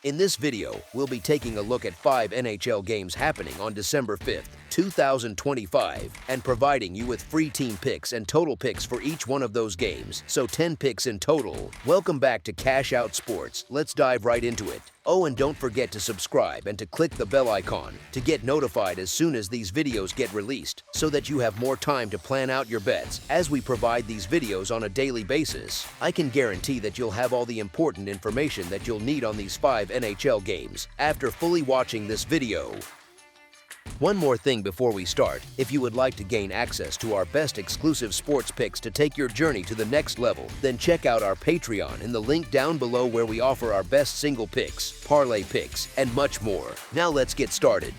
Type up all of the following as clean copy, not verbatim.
In this video, we'll be taking a look at 5 NHL games happening on December 5th, 2025, and providing you with free team picks and total picks for each one of those games, so 10 picks in total. Welcome back to Cash Out Sports. Let's dive right into it. Oh, and don't forget to subscribe and to click the bell icon to get notified as soon as these videos get released, so that you have more time to plan out your bets as we provide these videos on a daily basis. I can guarantee that you'll have all the important information that you'll need on these 5 NHL games after fully watching this video. One more thing before we start, if you would like to gain access to our best exclusive sports picks to take your journey to the next level, then check out our Patreon in the link down below where we offer our best single picks, parlay picks, and much more. Now let's get started.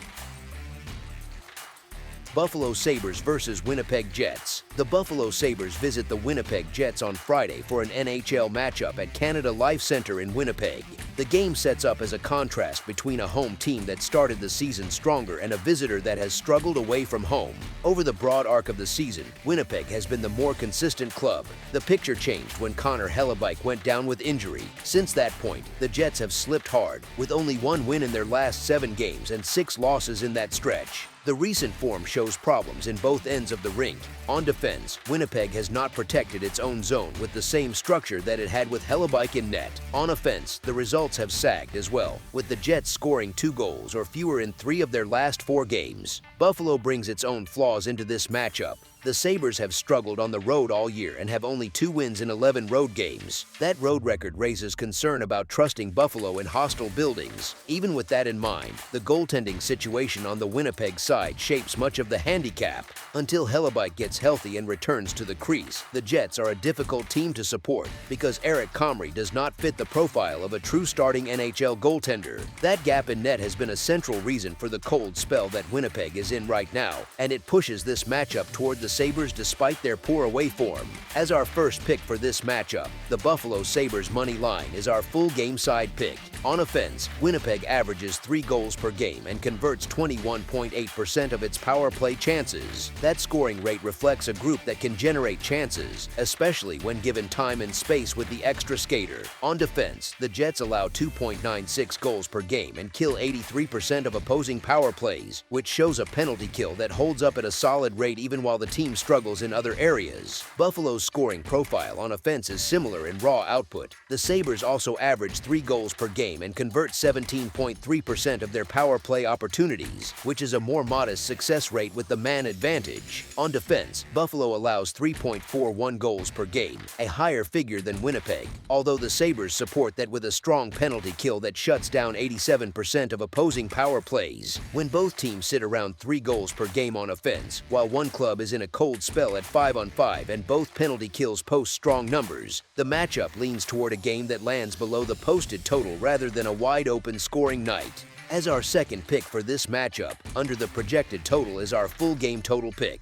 Buffalo Sabres versus Winnipeg Jets. The Buffalo Sabres visit the Winnipeg Jets on Friday for an NHL matchup at Canada Life Centre in Winnipeg. The game sets up as a contrast between a home team that started the season stronger and a visitor that has struggled away from home. Over the broad arc of the season, Winnipeg has been the more consistent club. The picture changed when Connor Hellebuyck went down with injury. Since that point, the Jets have slipped hard, with only one win in their last 7 games and 6 losses in that stretch. The recent form shows problems in both ends of the rink. On defense, Winnipeg has not protected its own zone with the same structure that it had with Hellebuyck in net. On offense, the results have sagged as well, with the Jets scoring 2 goals or fewer in 3 of their last 4 games. Buffalo brings its own flaws into this matchup. The Sabres have struggled on the road all year and have only 2 wins in 11 road games. That road record raises concern about trusting Buffalo in hostile buildings. Even with that in mind, the goaltending situation on the Winnipeg side shapes much of the handicap. Until Hellebuyck gets healthy and returns to the crease, the Jets are a difficult team to support because Eric Comrie does not fit the profile of a true starting NHL goaltender. That gap in net has been a central reason for the cold spell that Winnipeg is in right now, and it pushes this matchup toward the Sabres despite their poor away form. As our first pick for this matchup, the Buffalo Sabres money line is our full game side pick. On offense, Winnipeg averages 3 goals per game and converts 21.8% of its power play chances. That scoring rate reflects a group that can generate chances, especially when given time and space with the extra skater. On defense, the Jets allow 2.96 goals per game and kill 83% of opposing power plays, which shows a penalty kill that holds up at a solid rate even while the team struggles in other areas. Buffalo's scoring profile on offense is similar in raw output. The Sabres also average 3 goals per game and convert 17.3% of their power play opportunities, which is a more modest success rate with the man advantage. On defense, Buffalo allows 3.41 goals per game, a higher figure than Winnipeg, although the Sabres support that with a strong penalty kill that shuts down 87% of opposing power plays. When both teams sit around 3 goals per game on offense, while one club is in a cold spell at 5-on-5 and both penalty kills post strong numbers, the matchup leans toward a game that lands below the posted total rather than a wide-open scoring night. As our second pick for this matchup, under the projected total is our full game total pick.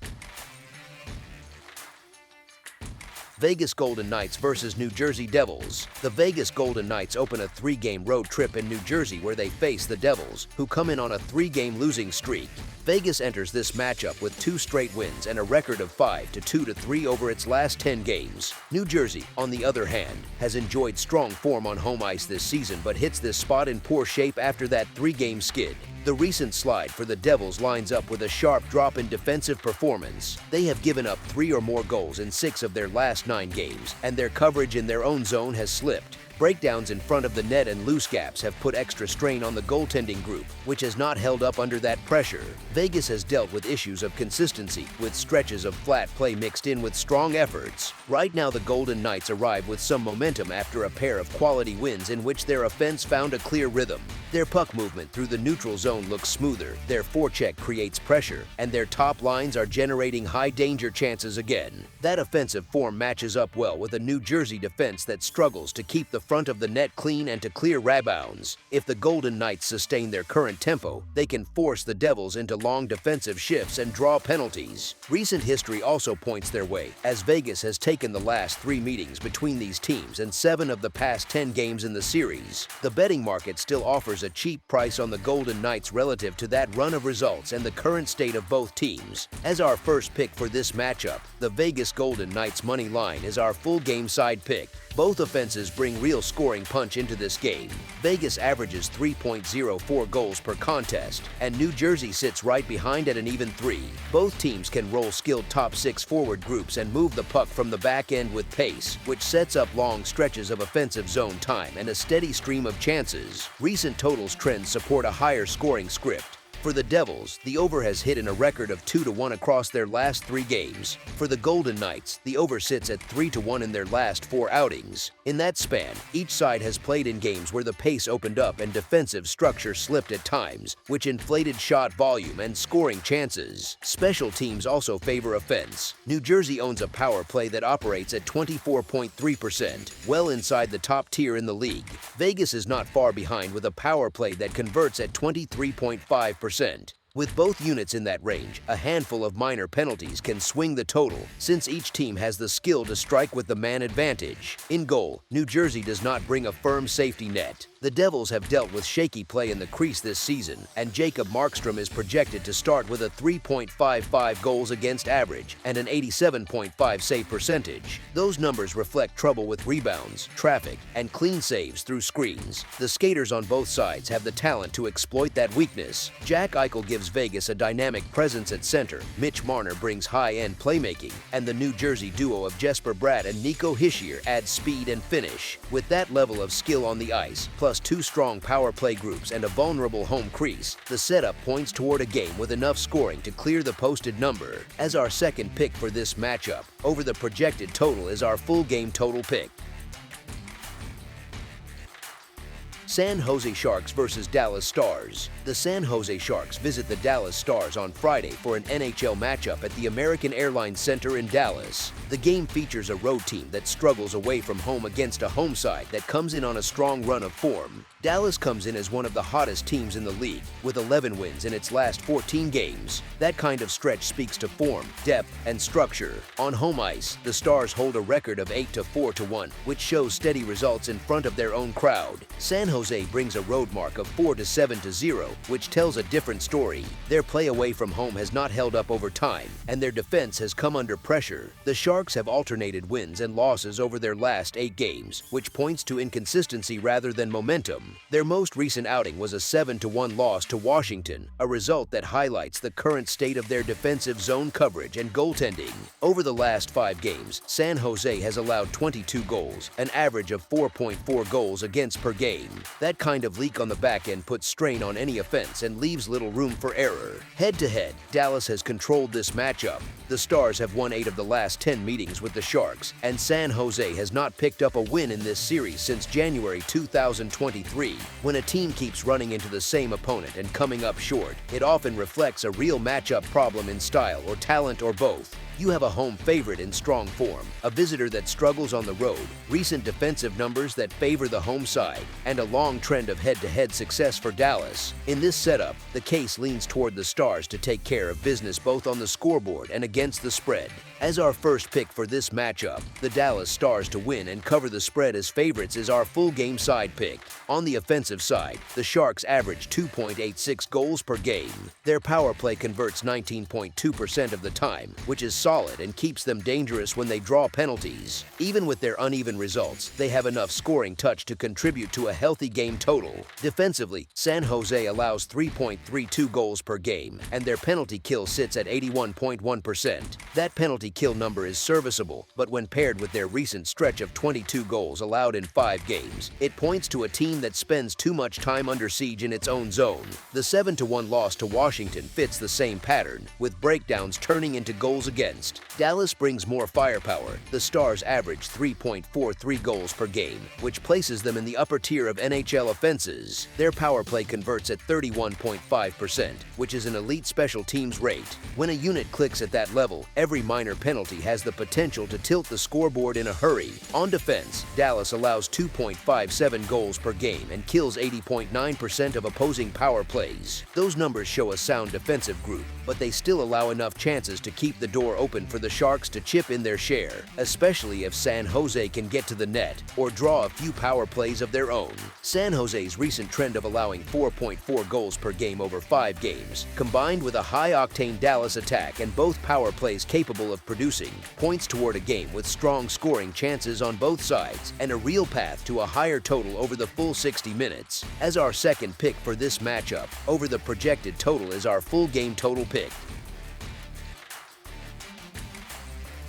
Vegas Golden Knights versus New Jersey Devils. The Vegas Golden Knights open a 3-game road trip in New Jersey where they face the Devils, who come in on a 3-game losing streak. Vegas enters this matchup with 2 straight wins and a record of 5-2-3 over its last 10 games. New Jersey, on the other hand, has enjoyed strong form on home ice this season but hits this spot in poor shape after that 3-game skid. The recent slide for the Devils lines up with a sharp drop in defensive performance. They have given up 3 or more goals in 6 of their last 9 games, and their coverage in their own zone has slipped. Breakdowns in front of the net and loose gaps have put extra strain on the goaltending group, which has not held up under that pressure. Vegas has dealt with issues of consistency, with stretches of flat play mixed in with strong efforts. Right now, the Golden Knights arrive with some momentum after a pair of quality wins in which their offense found a clear rhythm. Their puck movement through the neutral zone looks smoother, their forecheck creates pressure, and their top lines are generating high-danger chances again. That offensive form matches up well with a New Jersey defense that struggles to keep the front of the net clean and to clear rebounds. If the Golden Knights sustain their current tempo, they can force the Devils into long defensive shifts and draw penalties. Recent history also points their way, as Vegas has taken the last 3 meetings between these teams and 7 of the past 10 games in the series. The betting market still offers a cheap price on the Golden Knights relative to that run of results and the current state of both teams. As our first pick for this matchup, the Vegas Golden Knights money line is our full game side pick. Both offenses bring real scoring punch into this game. Vegas averages 3.04 goals per contest, and New Jersey sits right behind at an even 3. Both teams can roll skilled top 6 forward groups and move the puck from the back end with pace, which sets up long stretches of offensive zone time and a steady stream of chances. Recent totals trends support a higher scoring script. For the Devils, the over has hit in a record of 2-1 across their last 3 games. For the Golden Knights, the over sits at 3-1 in their last 4 outings. In that span, each side has played in games where the pace opened up and defensive structure slipped at times, which inflated shot volume and scoring chances. Special teams also favor offense. New Jersey owns a power play that operates at 24.3%, well inside the top tier in the league. Vegas is not far behind with a power play that converts at 23.5%. With both units in that range, a handful of minor penalties can swing the total, since each team has the skill to strike with the man advantage. In goal, New Jersey does not bring a firm safety net. The Devils have dealt with shaky play in the crease this season, and Jacob Markstrom is projected to start with a 3.55 goals against average and an 87.5 save percentage. Those numbers reflect trouble with rebounds, traffic, and clean saves through screens. The skaters on both sides have the talent to exploit that weakness. Jack Eichel gives Vegas a dynamic presence at center, Mitch Marner brings high-end playmaking, and the New Jersey duo of Jesper Bratt and Nico Hischier adds speed and finish. With that level of skill on the ice, plus 2 strong power play groups and a vulnerable home crease, the setup points toward a game with enough scoring to clear the posted number. As our second pick for this matchup, over the projected total is our full game total pick. San Jose Sharks versus Dallas Stars. The San Jose Sharks visit the Dallas Stars on Friday for an NHL matchup at the American Airlines Center in Dallas. The game features a road team that struggles away from home against a home side that comes in on a strong run of form. Dallas comes in as one of the hottest teams in the league, with 11 wins in its last 14 games. That kind of stretch speaks to form, depth, and structure. On home ice, the Stars hold a record of 8-4-1, which shows steady results in front of their own crowd. San Jose brings a road mark of 4-7-0, which tells a different story. Their play away from home has not held up over time, and their defense has come under pressure. The Sharks have alternated wins and losses over their last 8 games, which points to inconsistency rather than momentum. Their most recent outing was a 7-1 loss to Washington, a result that highlights the current state of their defensive zone coverage and goaltending. Over the last 5 games, San Jose has allowed 22 goals, an average of 4.4 goals against per game. That kind of leak on the back end puts strain on any offense and leaves little room for error. Head-to-head, Dallas has controlled this matchup. The Stars have won 8 of the last 10 meetings with the Sharks, and San Jose has not picked up a win in this series since January 2023. When a team keeps running into the same opponent and coming up short, it often reflects a real matchup problem in style or talent or both. You have a home favorite in strong form, a visitor that struggles on the road, recent defensive numbers that favor the home side, and a long trend of head-to-head success for Dallas. In this setup, the case leans toward the Stars to take care of business both on the scoreboard and against the spread. As our first pick for this matchup, the Dallas Stars to win and cover the spread as favorites is our full game side pick. On the offensive side, the Sharks average 2.86 goals per game. Their power play converts 19.2% of the time, which is solid and keeps them dangerous when they draw penalties. Even with their uneven results, they have enough scoring touch to contribute to a healthy game total. Defensively, San Jose allows 3.32 goals per game, and their penalty kill sits at 81.1%. That penalty kill number is serviceable, but when paired with their recent stretch of 22 goals allowed in 5 games, it points to a team that spends too much time under siege in its own zone. The 7-1 loss to Washington fits the same pattern, with breakdowns turning into goals against. Dallas brings more firepower. The Stars average 3.43 goals per game, which places them in the upper tier of NHL offenses. Their power play converts at 31.5%, which is an elite special teams rate. When a unit clicks at that level, every minor penalty has the potential to tilt the scoreboard in a hurry. On defense, Dallas allows 2.57 goals per game and kills 80.9% of opposing power plays. Those numbers show a sound defensive group, but they still allow enough chances to keep the door open for the Sharks to chip in their share, especially if San Jose can get to the net or draw a few power plays of their own. San Jose's recent trend of allowing 4.4 goals per game over 5 games, combined with a high-octane Dallas attack and both power plays capable of producing, points toward a game with strong scoring chances on both sides and a real path to a higher total over the full 60 minutes. As our second pick for this matchup, over the projected total is our full game total pick.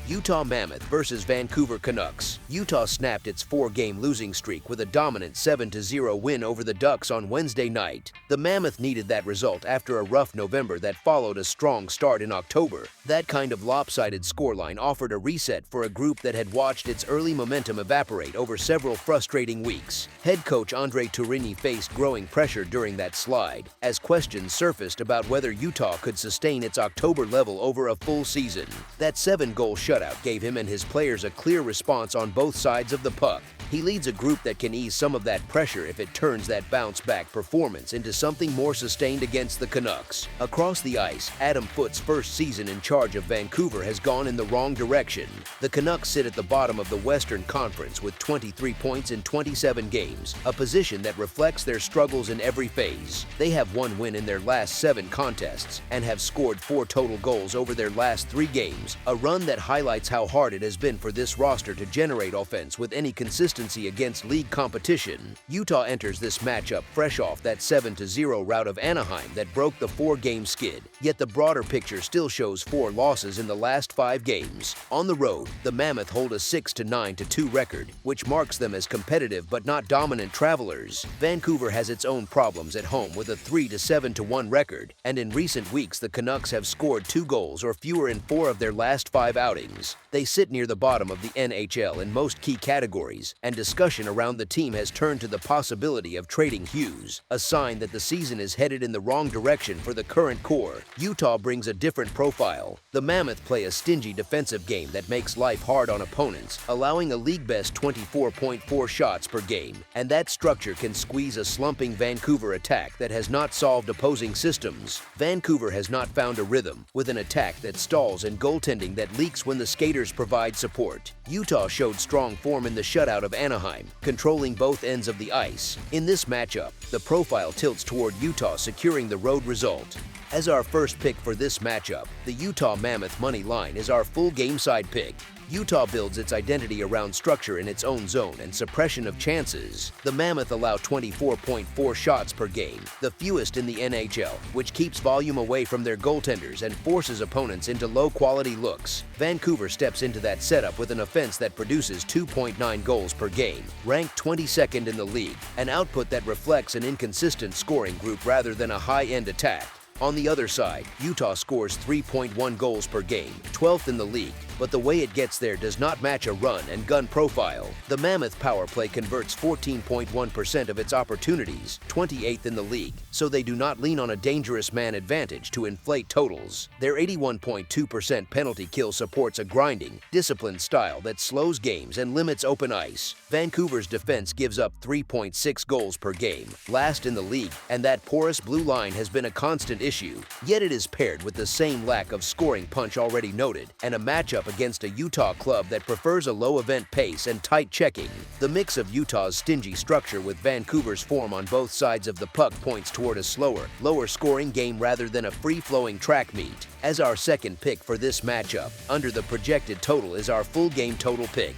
Utah Mammoth versus Vancouver Canucks. Utah snapped its 4-game losing streak with a dominant 7-0 win over the Ducks on Wednesday night. The Mammoth needed that result after a rough November that followed a strong start in October. That kind of lopsided scoreline offered a reset for a group that had watched its early momentum evaporate over several frustrating weeks. Head coach Andre Tourigny faced growing pressure during that slide, as questions surfaced about whether Utah could sustain its October level over a full season. That 7-goal shutout gave him and his players a clear response on both sides of the puck. He leads a group that can ease some of that pressure if it turns that bounce-back performance into something more sustained against the Canucks. Across the ice, Adam Foote's first season in charge of Vancouver has gone in the wrong direction. The Canucks sit at the bottom of the Western Conference with 23 points in 27 games, a position that reflects their struggles in every phase. They have 1 win in their last 7 contests and have scored 4 total goals over their last 3 games, a run that highlights how hard it has been for this roster to generate offense with any consistency against league competition. Utah enters this matchup fresh off that 7-0 rout of Anaheim that broke the 4-game skid, yet the broader picture still shows 4 losses in the last 5 games. On the road, the Mammoth hold a 6-9-2 record, which marks them as competitive but not dominant travelers. Vancouver has its own problems at home with a 3-7-1 record, and in recent weeks the Canucks have scored 2 goals or fewer in 4 of their last 5 outings. They sit near the bottom of the NHL in most key categories, and discussion around the team has turned to the possibility of trading Hughes, a sign that the season is headed in the wrong direction for the current core. Utah brings a different profile. The Mammoth play a stingy defensive game that makes life hard on opponents, allowing a league-best 24.4 shots per game, and that structure can squeeze a slumping Vancouver attack that has not solved opposing systems. Vancouver has not found a rhythm, with an attack that stalls and goaltending that leaks when the skaters provide support. Utah showed strong form in the shutout of Anaheim, controlling both ends of the ice. In this matchup, the profile tilts toward Utah securing the road result. As our first pick for this matchup, the Utah Mammoth money line is our full game side pick. Utah builds its identity around structure in its own zone and suppression of chances. The Mammoth allow 24.4 shots per game, the fewest in the NHL, which keeps volume away from their goaltenders and forces opponents into low-quality looks. Vancouver steps into that setup with an offense that produces 2.9 goals per game, ranked 22nd in the league, an output that reflects an inconsistent scoring group rather than a high-end attack. On the other side, Utah scores 3.1 goals per game, 12th in the league, but the way it gets there does not match a run and gun profile. The Mammoth power play converts 14.1% of its opportunities, 28th in the league, so they do not lean on a dangerous man advantage to inflate totals. Their 81.2% penalty kill supports a grinding, disciplined style that slows games and limits open ice. Vancouver's defense gives up 3.6 goals per game, last in the league, and that porous blue line has been a constant issue. Yet it is paired with the same lack of scoring punch already noted, and a matchup against a Utah club that prefers a low-event pace and tight checking. The mix of Utah's stingy structure with Vancouver's form on both sides of the puck points toward a slower, lower-scoring game rather than a free-flowing track meet. As our second pick for this matchup, under the projected total is our full game total pick.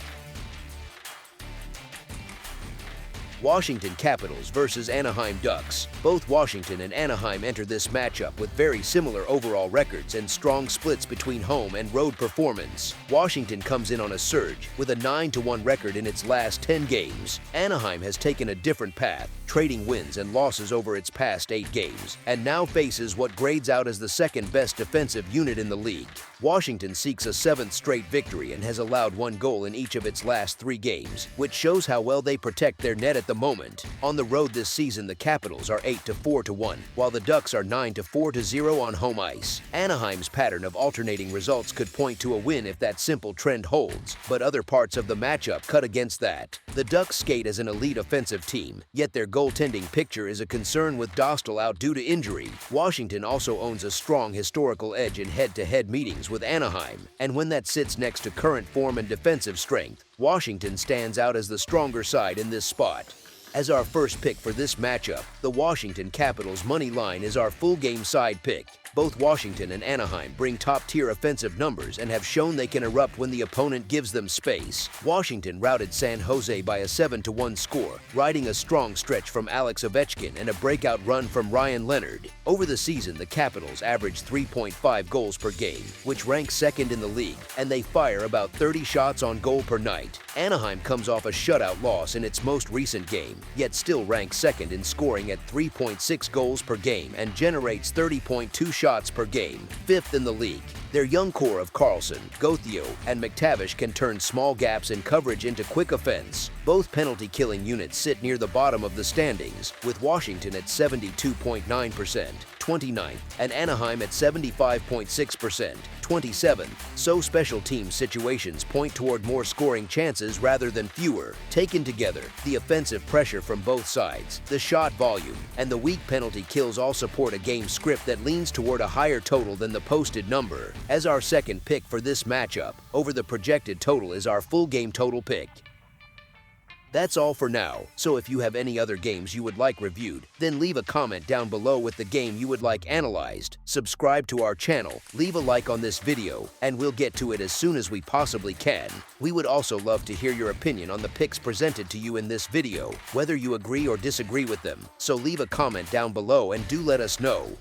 Washington Capitals versus Anaheim Ducks. Both Washington and Anaheim enter this matchup with very similar overall records and strong splits between home and road performance. Washington comes in on a surge with a 9-1 record in its last 10 games. Anaheim has taken a different path, trading wins and losses over its past 8 games, and now faces what grades out as the second-best defensive unit in the league. Washington seeks a 7th straight victory and has allowed 1 goal in each of its last 3 games, which shows how well they protect their net at the the moment. On the road this season, the Capitals are 8-4-1, while the Ducks are 9-4-0 on home ice. Anaheim's pattern of alternating results could point to a win if that simple trend holds, but other parts of the matchup cut against that. The Ducks skate as an elite offensive team, yet their goaltending picture is a concern with Dostal out due to injury. Washington also owns a strong historical edge in head-to-head meetings with Anaheim, and when that sits next to current form and defensive strength, Washington stands out as the stronger side in this spot. As our first pick for this matchup, the Washington Capitals money line is our full game side pick. Both Washington and Anaheim bring top-tier offensive numbers and have shown they can erupt when the opponent gives them space. Washington routed San Jose by a 7-1 score, riding a strong stretch from Alex Ovechkin and a breakout run from Ryan Leonard. Over the season, the Capitals average 3.5 goals per game, which ranks second in the league, and they fire about 30 shots on goal per night. Anaheim comes off a shutout loss in its most recent game, yet still ranks second in scoring at 3.6 goals per game and generates 30.2 shots per game, fifth in the league. Their young core of Carlson, Gothio, and McTavish can turn small gaps in coverage into quick offense. Both penalty-killing units sit near the bottom of the standings, with Washington at 72.9%, 29th, and Anaheim at 75.6%, 27th. So special team situations point toward more scoring chances rather than fewer. Taken together, the offensive pressure from both sides, the shot volume, and the weak penalty kills all support a game script that leans toward a higher total than the posted number. As our second pick for this matchup, over the projected total is our full game total pick. That's all for now, so if you have any other games you would like reviewed, then leave a comment down below with the game you would like analyzed, subscribe to our channel, leave a like on this video, and we'll get to it as soon as we possibly can. We would also love to hear your opinion on the picks presented to you in this video, whether you agree or disagree with them, so leave a comment down below and do let us know.